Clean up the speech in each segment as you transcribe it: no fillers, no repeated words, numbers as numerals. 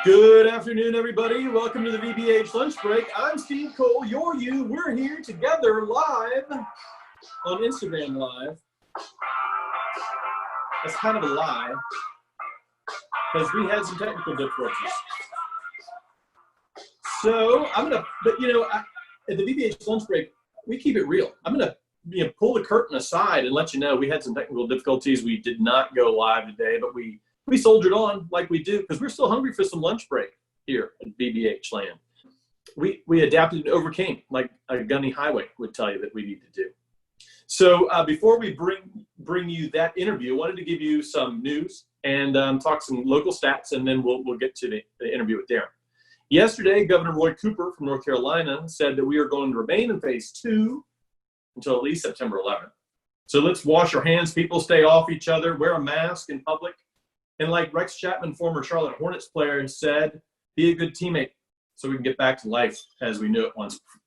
Good afternoon, everybody. Welcome to the VBH Lunch Break. I'm Steve Cole, you're you. We're here together live on Instagram Live. That's kind of a lie because we had some technical difficulties. So I'm going to, but you know, at the VBH Lunch Break, we keep it real. I'm going to pull the curtain aside and let you know we had some technical difficulties. We did not go live today, but we soldiered on like we do because we're still hungry for some lunch break here at VBH land. We adapted and overcame like a gunny highway would tell you that we need to do. So before we bring you that interview, I wanted to give you some news and talk some local stats, and then we'll get to the interview with Darren. Yesterday, Governor Roy Cooper from North Carolina said that we are going to remain in phase 2 until at least September 11th. So let's wash our hands, people, stay off each other, wear a mask in public. And like Rex Chapman, former Charlotte Hornets player, said, be a good teammate so we can get back to life as we knew it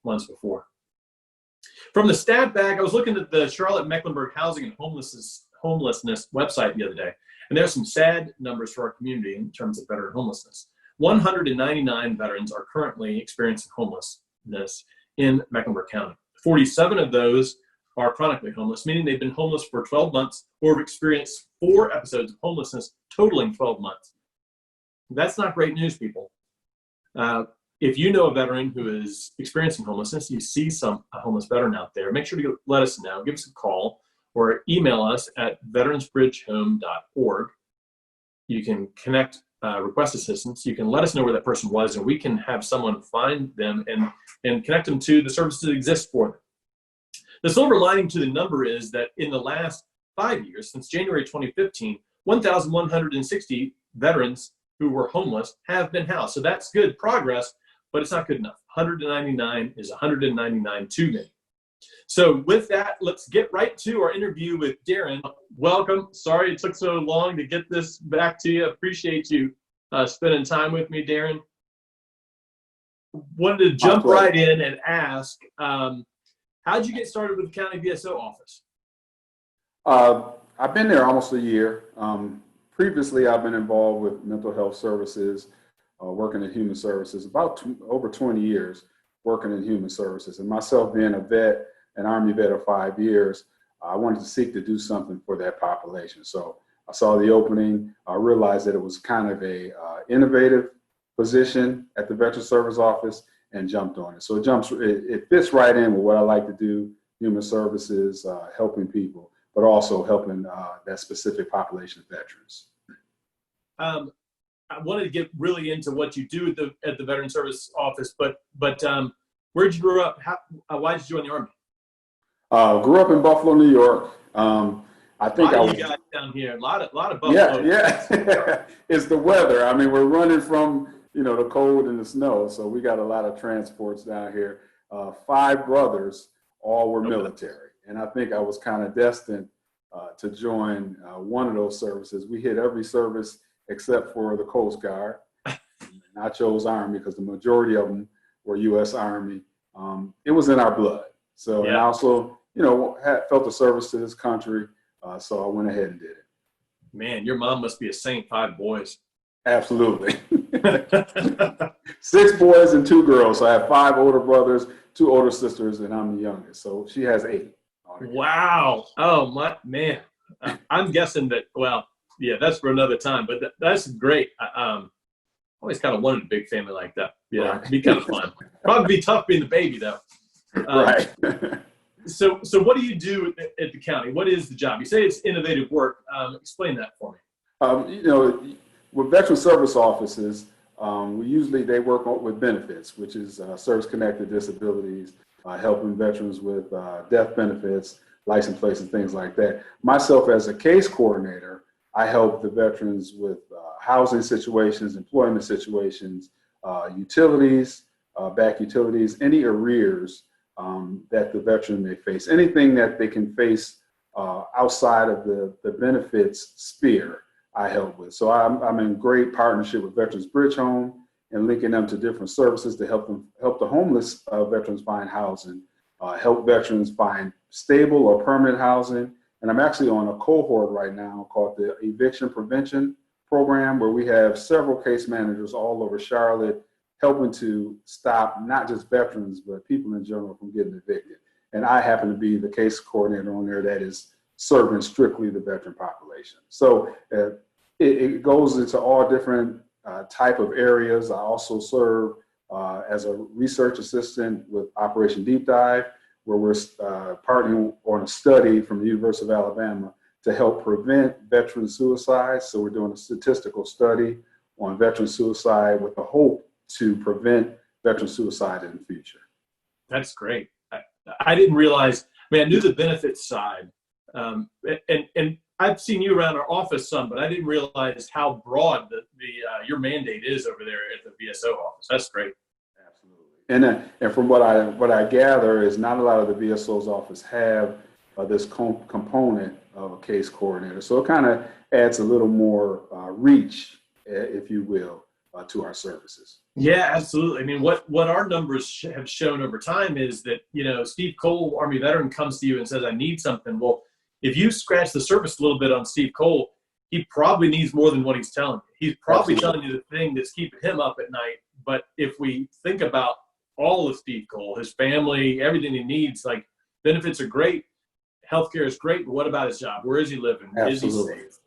once before. From the stat bag, I was looking at the Charlotte Mecklenburg Housing and Homelessness website the other day, and there's some sad numbers for our community in terms of veteran homelessness. 199 veterans are currently experiencing homelessness in Mecklenburg County. 47 of those are chronically homeless, meaning they've been homeless for 12 months or have experienced 4 episodes of homelessness totaling 12 months. That's not great news, people. If you know a veteran who is experiencing homelessness, you see a homeless veteran out there, make sure to let us know. Give us a call or email us at veteransbridgehome.org. You can connect, request assistance. You can let us know where that person was, and we can have someone find them and connect them to the services that exist for them. The silver lining to the number is that in the last 5 years, since January 2015, 1,160 veterans who were homeless have been housed. So that's good progress, but it's not good enough. 199 is 199 too many. So with that, let's get right to our interview with Darren. Welcome. Sorry it took so long to get this back to you. Appreciate you spending time with me, Darren. Wanted to jump right in and ask, how'd you get started with the County VSO office? I've been there almost a year. Previously, I've been involved with mental health services, working in human services, over 20 years working in human services. And myself being a vet, an Army vet of 5 years, I wanted to seek to do something for that population. So I saw the opening. I realized that it was kind of a innovative position at the Veteran Service Office and jumped on it. So it fits right in with what I like to do, human services, helping people, but also helping that specific population of veterans. I wanted to get really into what you do at the Veteran Service Office, but where'd you grow up? Why did you join the Army? Grew up in Buffalo, New York. I think you guys down here, a lot of Buffalo. Yeah. It's the weather. I mean, we're running from the cold and the snow, so we got a lot of transports down here. 5 brothers, all were military, and I think I was kind of destined to join one of those services. We hit every service except for the Coast Guard. And I chose Army because the majority of them were U.S. Army. It was in our blood. So, and I also, felt the service to this country. So I went ahead and did it. Man, your mom must be a saint. 5 boys. Absolutely. 6 boys and 2 girls. So I have 5 older brothers, 2 older sisters, and I'm the youngest. So she has 8. Wow. Oh, my man. I'm guessing that, well, yeah, that's for another time, but that's great. I always kind of wanted a big family like that. Yeah, right. It'd be kind of fun. Probably be tough being the baby, though. Right. So what do you do at the county? What is the job? You say it's innovative work. Explain that for me. With Veteran Service Offices, they work with benefits, which is service-connected disabilities, helping veterans with death benefits, license plates, and things like that. Myself, as a case coordinator, I help the veterans with housing situations, employment situations, utilities, back utilities, any arrears that the veteran may face, anything that they can face outside of the benefits sphere, I help with. So I'm in great partnership with Veterans Bridge Home and linking them to different services to help the homeless veterans find housing, help veterans find stable or permanent housing. And I'm actually on a cohort right now called the Eviction Prevention program where we have several case managers all over Charlotte helping to stop not just veterans, but people in general from getting evicted. And I happen to be the case coordinator on there that is serving strictly the veteran population. So it goes into all different type of areas. I also serve as a research assistant with Operation Deep Dive, where we're partnering on a study from the University of Alabama to help prevent veteran suicide. So we're doing a statistical study on veteran suicide with the hope to prevent veteran suicide in the future. That's great. I didn't realize, I mean, I knew the benefits side, and I've seen you around our office some, but I didn't realize how broad your mandate is over there at the VSO office. That's great. Absolutely. And from what I gather is not a lot of the VSO's office have this component of a case coordinator. So it kind of adds a little more reach, if you will, to our services. Yeah, absolutely. I mean, what our numbers have shown over time is that, Steve Cole, Army veteran, comes to you and says, I need something. Well, if you scratch the surface a little bit on Steve Cole, he probably needs more than what he's telling you. He's probably telling you the thing that's keeping him up at night. But if we think about all of Steve Cole, his family, everything he needs, like, benefits are great, healthcare is great, but what about his job? Where is he living? Absolutely. Is he safe?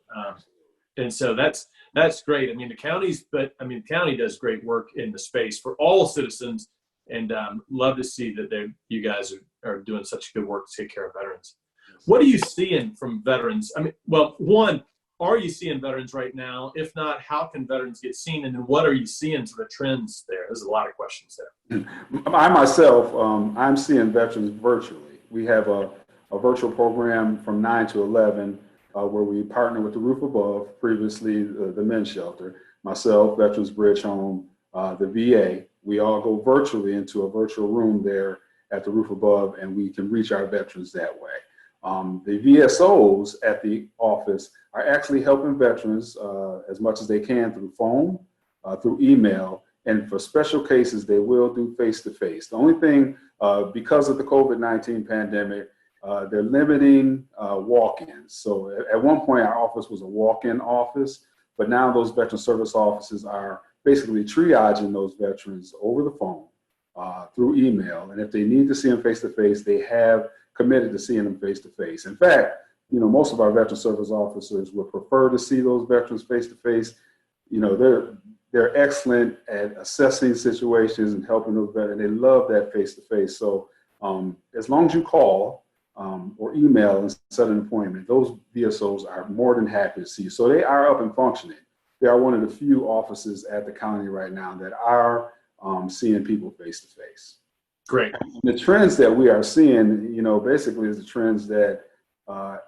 And so that's great. I mean, the county does great work in the space for all citizens, and love to see that you guys are doing such good work to take care of veterans. What are you seeing from veterans? I mean, well, one, are you seeing veterans right now? If not, how can veterans get seen? And then what are you seeing sort of trends there? There's a lot of questions there. I myself, I'm seeing veterans virtually. We have a virtual program from 9 to 11 where we partner with the Roof Above, previously the men's shelter, myself, Veterans Bridge Home, the VA. We all go virtually into a virtual room there at the Roof Above, and we can reach our veterans that way. The VSOs at the office are actually helping veterans as much as they can through phone, through email, and for special cases, they will do face-to-face. The only thing, because of the COVID-19 pandemic, they're limiting walk-ins. So at one point, our office was a walk-in office, but now those veteran service offices are basically triaging those veterans over the phone, through email. And if they need to see them face-to-face, they have committed to seeing them face-to-face. In fact, most of our veteran service officers would prefer to see those veterans face-to-face. They're excellent at assessing situations and helping those veterans. They love that face-to-face. So as long as you call or email and set an appointment, those VSOs are more than happy to see you. So they are up and functioning. They are one of the few offices at the county right now that are seeing people face-to-face. Great. The trends that we are seeing, basically is the trends that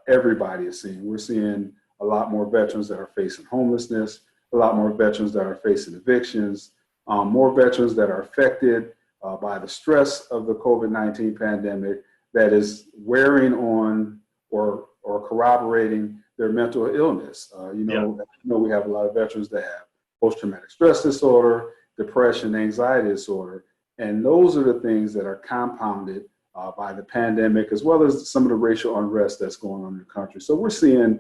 everybody is seeing. We're seeing a lot more veterans that are facing homelessness, a lot more veterans that are facing evictions, more veterans that are affected by the stress of the COVID-19 pandemic that is wearing on or corroborating their mental illness. We have a lot of veterans that have post-traumatic stress disorder, depression, anxiety disorder, and those are the things that are compounded by the pandemic, as well as some of the racial unrest that's going on in the country. So we're seeing,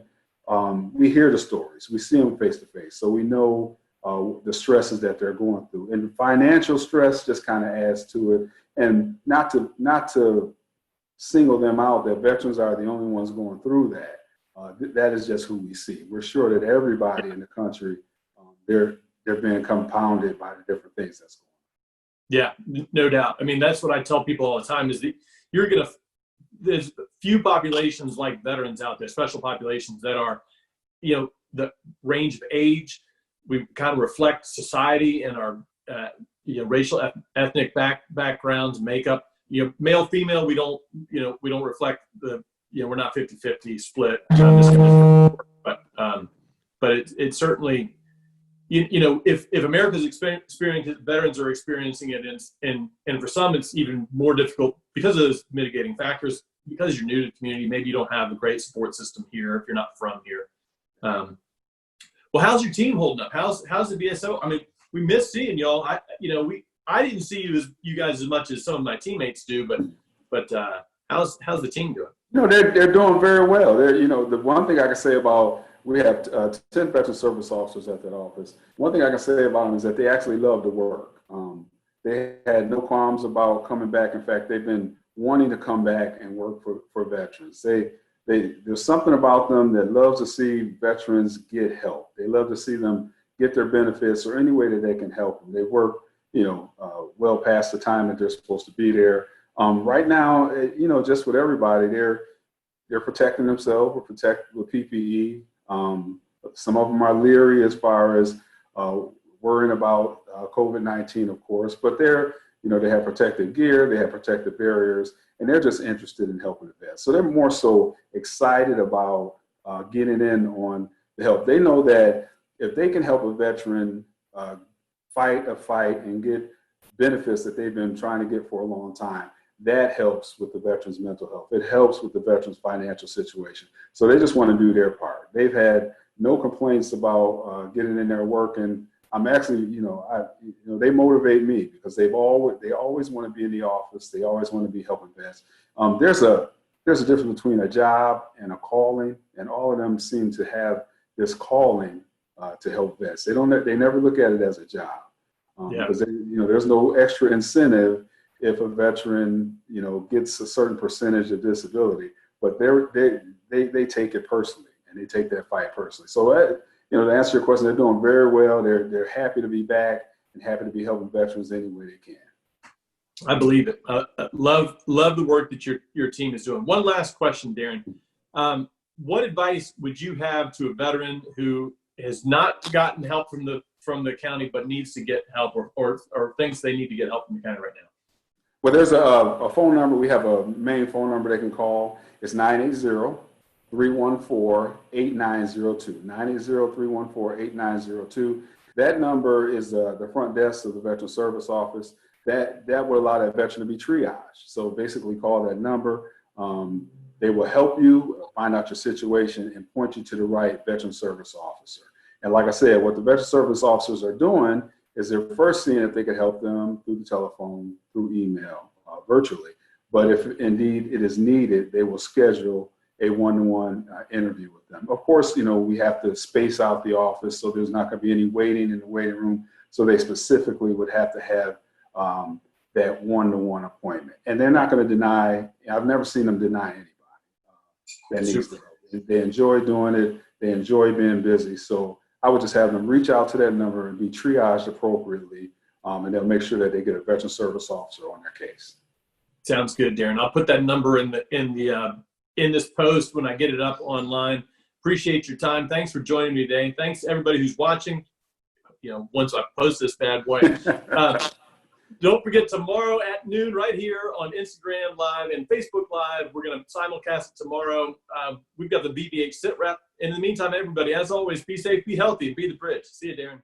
we hear the stories, we see them face to face. So we know the stresses that they're going through, and financial stress just kind of adds to it. And not to single them out, that veterans are the only ones going through that. That is just who we see. We're sure that everybody in the country, they're being compounded by the different things that's going on. Yeah, no doubt. I mean, that's what I tell people all the time is that there's few populations like veterans out there, special populations that are, the range of age, we kind of reflect society and our, racial, ethnic backgrounds, makeup, male, female, we don't reflect we're not 50-50 split. But it's certainly, if America's experiencing it, veterans are experiencing it, and for some it's even more difficult because of those mitigating factors. Because you're new to the community, maybe you don't have a great support system here if you're not from here. Well, how's your team holding up? How's the VSO? I mean, we miss seeing y'all. I didn't see you guys as much as some of my teammates do, but how's the team doing? They're doing very well. The one thing I can say about We have 10 veteran service officers at that office. One thing I can say about them is that they actually love to work. They had no qualms about coming back. In fact, they've been wanting to come back and work for veterans. There's something about them that loves to see veterans get help. They love to see them get their benefits or any way that they can help them. They work, well past the time that they're supposed to be there. Right now, just with everybody, they're protecting themselves. We're protected with PPE. Some of them are leery as far as worrying about COVID-19, of course, but they have protective gear, they have protective barriers, and they're just interested in helping the vets. So they're more so excited about getting in on the help. They know that if they can help a veteran fight a fight and get benefits that they've been trying to get for a long time, that helps with the veteran's mental health. It helps with the veteran's financial situation. So they just want to do their part. They've had no complaints about getting in there working. I'm actually, they motivate me because they always want to be in the office. They always want to be helping vets. There's a difference between a job and a calling, and all of them seem to have this calling to help vets. They never look at it as a job because there's no extra incentive if a veteran gets a certain percentage of disability, but they take it personally and they take that fight personally. So to answer your question, they're doing very well. They're happy to be back and happy to be helping veterans any way they can. I believe it. Love the work that your team is doing. One last question, Darren. What advice would you have to a veteran who has not gotten help from the county but needs to get help or thinks they need to get help from the county right now? Well, there's a phone number. We have a main phone number they can call. It's 980-314-8902. 980-314-8902. That number is the front desk of the Veteran Service Office. That will allow that veteran to be triaged. So basically call that number. They will help you find out your situation and point you to the right Veteran Service Officer. And like I said, what the Veteran Service Officers are doing is they're first seeing if they could help them through the telephone, through email, virtually. But if indeed it is needed, they will schedule a one-to-one interview with them. Of course, we have to space out the office, so there's not going to be any waiting in the waiting room. So they specifically would have to have that one-to-one appointment. And they're not going to deny, I've never seen them deny anybody that needs to help. They enjoy doing it. They enjoy being busy. So I would just have them reach out to that number and be triaged appropriately, and they'll make sure that they get a Veteran Service Officer on their case. Sounds good, Darren. I'll put that number in this post when I get it up online. Appreciate your time. Thanks for joining me today. Thanks to everybody who's watching. Once I post this bad boy, don't forget tomorrow at noon right here on Instagram Live and Facebook Live. We're going to simulcast it tomorrow. We've got the VBH sit rep. In the meantime, everybody, as always, be safe, be healthy, and be the bridge. See you, Darren.